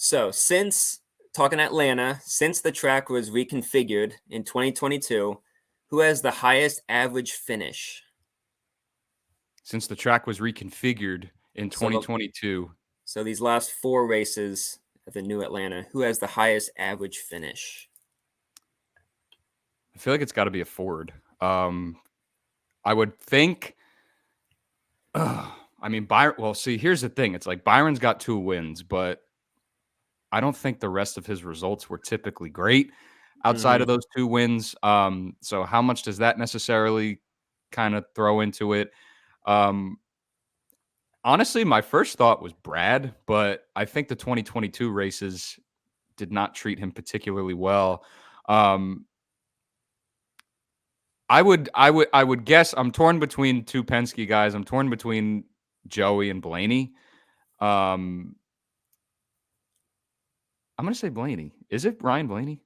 So since talking Atlanta, since the track was reconfigured in 2022, who has the highest average finish? Since the track was reconfigured in So, the, 2022, so these last four races at the new Atlanta, who has the highest average finish? I feel like it's got to be a Ford. I would think. I mean, Byron. Well, see, here's the thing. It's like Byron's got 2 wins, but I don't think the rest of his results were typically great outside Hmm. of those 2 wins. So how much does that necessarily kind of throw into it? Um, Honestly, my first thought was Brad, but I think the 2022 races did not treat him particularly well. Um, I would guess I'm torn between 2 Penske guys. I'm torn between Joey and Blaney. Um, I'm gonna say Blaney. Is it Ryan Blaney?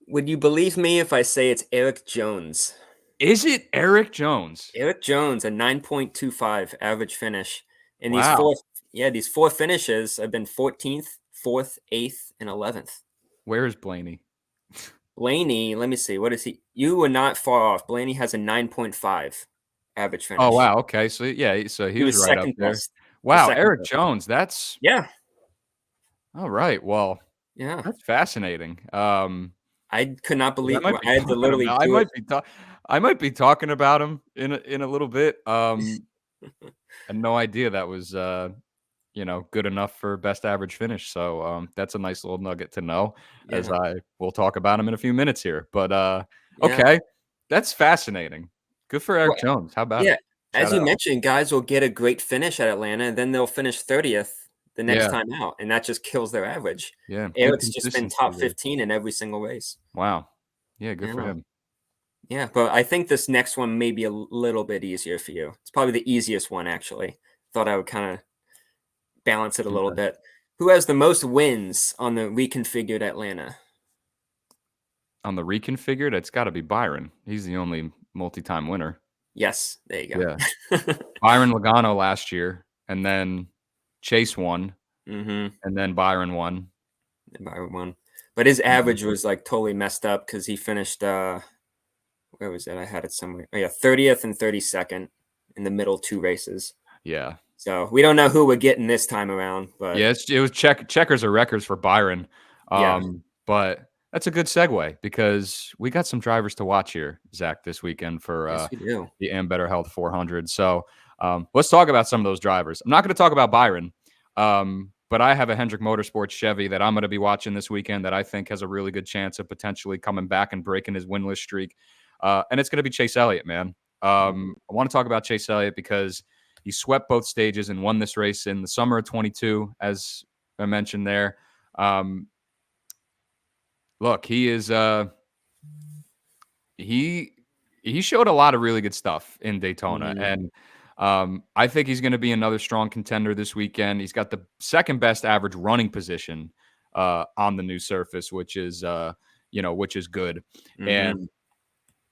Would you believe me if I say it's Eric Jones? Is it Eric Jones? Eric Jones, a 9.25 average finish. And Wow. these four finishes have been 14th, 4th, 8th, and 11th. Where is Blaney? Blaney, let me see. What is he? You were not far off. Blaney has a 9.5 average Oh, finish. wow. Okay. So yeah, so he He was was right up second there. best. The Wow, second Eric best. Jones. That's Yeah. all right. Well, Yeah. that's fascinating. I could not I believe might be I had to talking literally about do it. I might be talking about him in a little bit. I had no idea that was good enough for best average finish. So that's a nice little nugget to know as Yeah. I will talk about him in a few minutes here. But Yeah. okay, that's fascinating. Good for Well, Eric Jones. How about yeah. it? As Shout you out. mentioned, guys will get a great finish at Atlanta, and then they'll finish 30th the next Yeah, time out, and that just kills their average. yeah. Good Eric's just been consistency top there. 15 in every single race. Wow. Yeah, good for Yeah. him. Yeah, but I think this next one may be a little bit easier for you. It's probably the easiest one, actually. Thought I would kind of balance it a little Okay. bit. Who has the most wins on the reconfigured Atlanta? On the reconfigured, it's got to be Byron. He's the only multi-time winner. Yes, there you Yeah. go. Byron Logano last year, and then Chase won, Mm-hmm. and then Byron won. By one. But his Mhm. average was like totally messed up because he finished where was it? I had it somewhere. Oh yeah, 30th and 32nd in the middle two races. Yeah. So we don't know who we're getting this time around, but Yeah, it was checkers or records for Byron. yeah. But that's a good segue because we got some drivers to watch here, Zach, this weekend for Yes, we do. the Am Better Health 400. So let's talk about some of those drivers. I'm not going to talk about Byron, but I have a Hendrick Motorsports Chevy that I'm going to be watching this weekend that I think has a really good chance of potentially coming back and breaking his winless streak. And it's going to be Chase Elliott, man. I want to talk about Chase Elliott because he swept both stages and won this race in the summer of 22, as I mentioned there. Look, he is he showed a lot of really good stuff in Daytona, Mhm. and I think he's going to be another strong contender this weekend. He's got the second best average running position on the new surface, which is which is good. Mhm. And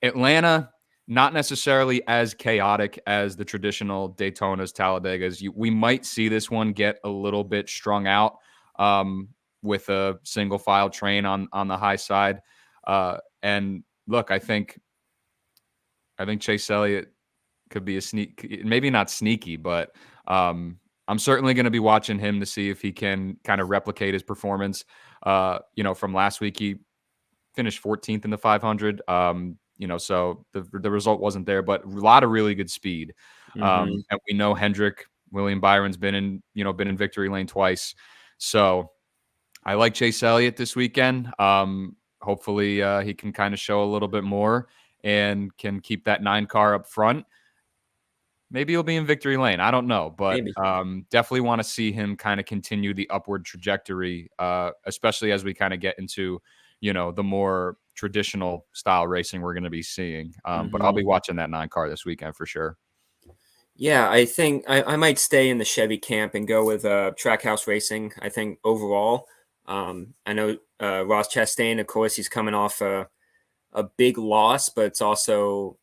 Atlanta, not necessarily as chaotic as the traditional Daytonas, Talladegas. We might see this one get a little bit strung out with a single file train on the high side. And look, I think Chase Elliott could be a maybe not sneaky, but I'm certainly going to be watching him to see if he can kind of replicate his performance. From last week, he finished 14th in the 500. So the result wasn't there, but a lot of really good speed. Mhm. And we know William Byron's been in victory lane twice. So I like Chase Elliott this weekend. Hopefully he can kind of show a little bit more and can keep that 9 car up front. Maybe he'll be in victory lane. I don't know, but Maybe. definitely want to see him kind of continue the upward trajectory, especially as we kind of get into, the more traditional style racing we're going to be seeing. But I'll Mhm. be watching that 9 car this weekend for sure. Yeah, I think I might stay in the Chevy camp and go with Trackhouse Racing. I think overall, I know Ross Chastain, of course, he's coming off a big loss, but it's also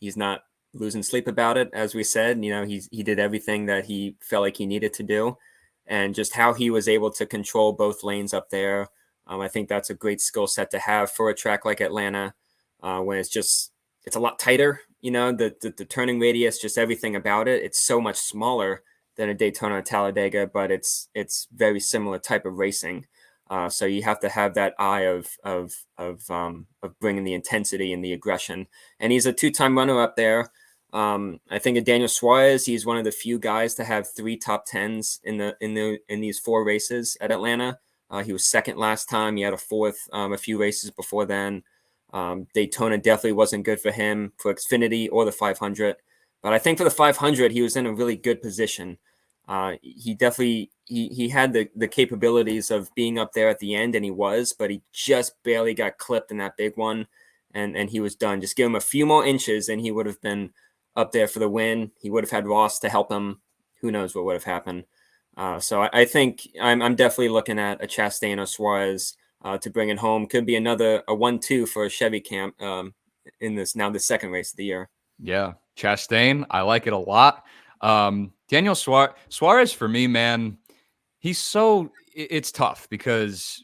he's not losing sleep about it. As we said, he did everything that he felt like he needed to do. and just how he was able to control both lanes up there. I think that's a great skill set to have for a track like Atlanta, when it's a lot tighter. The turning radius, just everything about it. It's so much smaller than a Daytona or Talladega, but it's very similar type of racing. So you have to have that eye of bringing the intensity and the aggression. And he's a two-time runner up there. I think of Daniel Suarez. He's one of the few guys to have 3 top 10s in these 4 races at Atlanta. He was second last time. He had a fourth a few races before then. Daytona definitely wasn't good for him for Xfinity or the 500. But I think for the 500, he was in a really good position. He definitely he had the capabilities of being up there at the end, and he was, but he just barely got clipped in that big one, and he was done. Just give him a few more inches, and he would have been up there for the win. He would have had Ross to help him. Who knows what would have happened? So I think I'm definitely looking at a Chastain or Suarez to bring it home. Could be a 1-2 for a Chevy camp in the second race of the year. Yeah, Chastain, I like it a lot. Daniel Suarez for me, man, it's tough because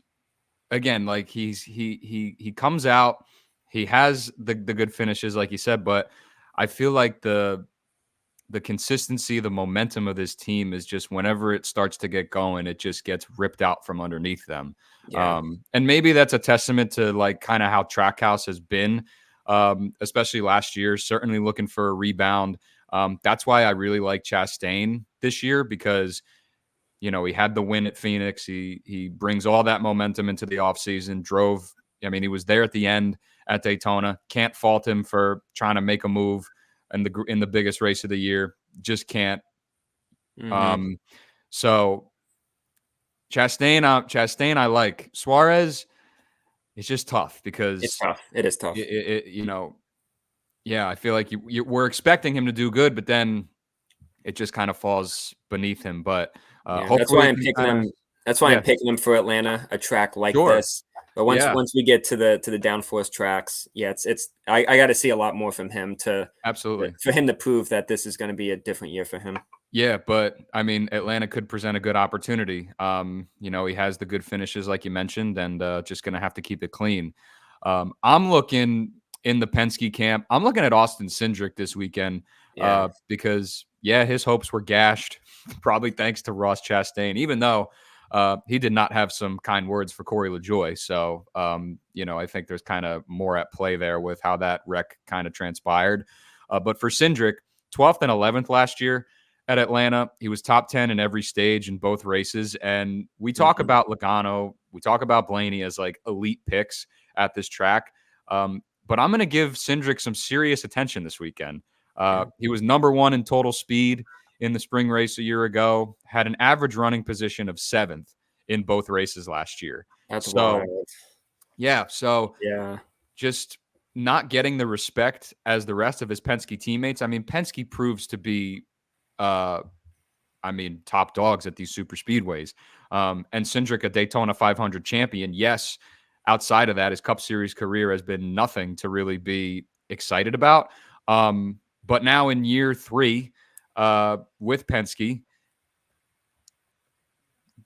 again, like he comes out, he has the good finishes, like you said, but I feel like the consistency, the momentum of this team is just whenever it starts to get going, it just gets ripped out from underneath them. Yeah. And maybe that's a testament to like kind of how Trackhouse has been, especially last year, certainly looking for a rebound. That's why I really like Chastain this year because, he had the win at Phoenix. He brings all that momentum into the offseason, he was there at the end at Daytona. Can't fault him for trying to make a move in the biggest race of the year. Just can't. Mm-hmm. So Chastain, I like. Suarez, it's just tough because it's tough. It is tough. Yeah, I feel like we're expecting him to do good, but then it just kind of falls beneath him. But That's hopefully why I'm picking him. That's why I'm picking him for Atlanta, a track like Sure. this. But once we get to the downforce tracks, I got to see a lot more from him Absolutely for him to prove that this is going to be a different year for him. Yeah, but Atlanta could present a good opportunity. He has the good finishes like you mentioned, and just going to have to keep it clean. I'm looking in the Penske camp. I'm looking at Austin Cindric this weekend because his hopes were gashed, probably thanks to Ross Chastain, even though he did not have some kind words for Corey LaJoie. So, I think there's kind of more at play there with how that wreck kind of transpired. But for Cindric, 12th and 11th last year at Atlanta, he was top 10 in every stage in both races. And we talk about Logano, we talk about Blaney as like elite picks at this track. But I'm going to give Cindric some serious attention this weekend. He was number 1 in total speed in the spring race a year ago, had an average running position of 7th in both races last year. That's wild. Yeah. So yeah, just not getting the respect as the rest of his Penske teammates. Penske proves to be, top dogs at these super speedways. And Cindric, a Daytona 500 champion. Yes, outside of that, his Cup Series career has been nothing to really be excited about. But now in year 3, with Penske,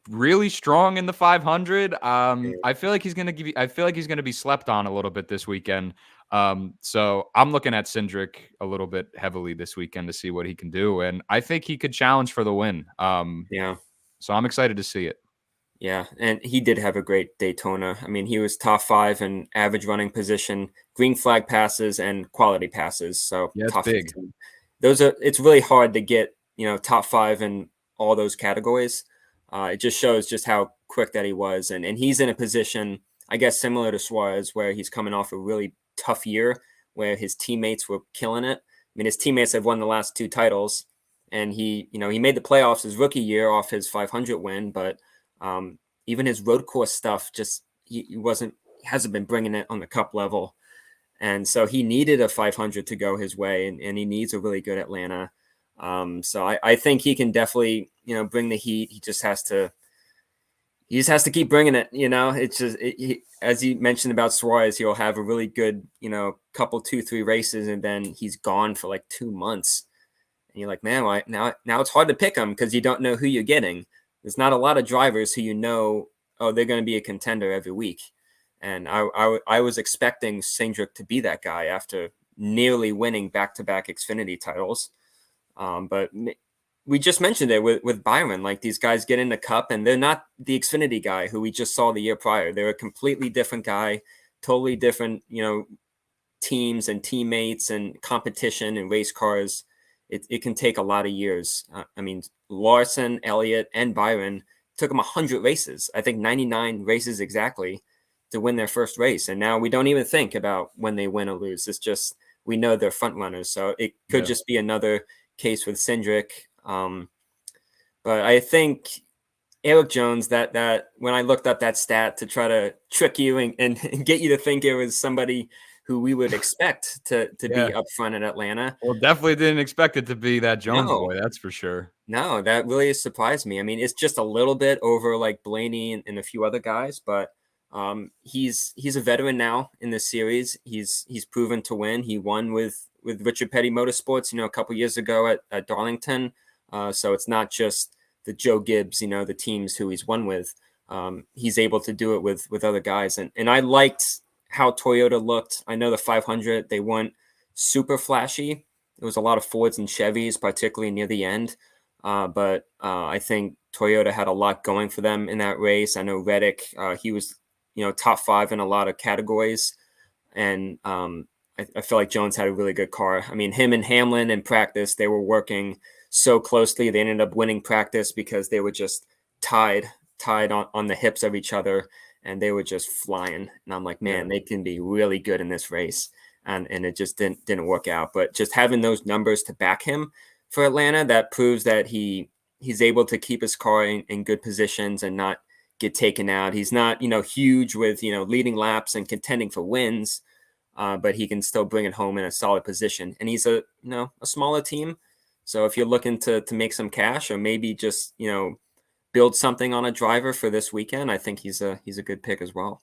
really strong in the 500. I feel like he's going to be slept on a little bit this weekend. So I'm looking at Cindric a little bit heavily this weekend to see what he can do, and I think he could challenge for the win. So I'm excited to see it. Yeah, and he did have a great Daytona. He was top 5 in average running position, green flag passes, and quality passes. So top big. 15. It's really hard to get top 5 in all those categories. It just shows just how quick that he was, and he's in a position, I guess, similar to Suarez, where he's coming off a really tough year, where his teammates were killing it. His teammates have won the last 2 titles, and he made the playoffs his rookie year off his 500 win, but even his road course stuff, just he hasn't been bringing it on the Cup level, and so he needed a 500 to go his way, and he needs a really good Atlanta. So I think he can definitely bring the heat. He just has to keep bringing it. It's just as you mentioned about Suarez, he'll have a really good couple 2-3 races, and then he's gone for like 2 months, and you're like, man, now it's hard to pick him because you don't know who you're getting. there's not a lot of drivers who oh, they're going to be a contender every week. And I was expecting Cindric to be that guy after nearly winning back-to-back Xfinity titles. But we just mentioned it with Byron. Like, these guys get in the Cup, and they're not the Xfinity guy who we just saw the year prior. They're a completely different guy, totally different, teams and teammates and competition and race cars. It can take a lot of years. I mean, Larson, Elliott, and Byron took them 100 races. I think 99 races exactly to win their first race. And now we don't even think about when they win or lose. It's just, we know they're front runners. So it could just be another case with Cindric. But I think Eric Jones, that when I looked up that stat to try to trick you and get you to think it was somebody who we would expect to be up front at Atlanta. Well, definitely didn't expect it to be that Jones boy, No. that's for sure. No, that really surprised me. I mean, it's just a little bit over like Blaney and a few other guys, but he's a veteran now in this series. He's proven to win. He won with Richard Petty Motorsports, a couple years ago at Darlington. So it's not just the Joe Gibbs, the teams who he's won with. He's able to do it with other guys. And I liked how Toyota looked. I know the 500, they weren't super flashy. There was a lot of Fords and Chevys, particularly near the end. But I think Toyota had a lot going for them in that race. I know Reddick, he was, top 5 in a lot of categories. And I feel like Jones had a really good car. I mean, him and Hamlin in practice, they were working so closely. They ended up winning practice because they were just tied on the hips of each other, and they were just flying. And I'm like, man, they can be really good in this race. And it just didn't work out. But just having those numbers to back him for Atlanta, that proves that he's able to keep his car in good positions and not get taken out. He's not, huge with, leading laps and contending for wins, but he can still bring it home in a solid position. And he's a smaller team. So if you're looking to make some cash or maybe just, build something on a driver for this weekend, I think he's a good pick as well.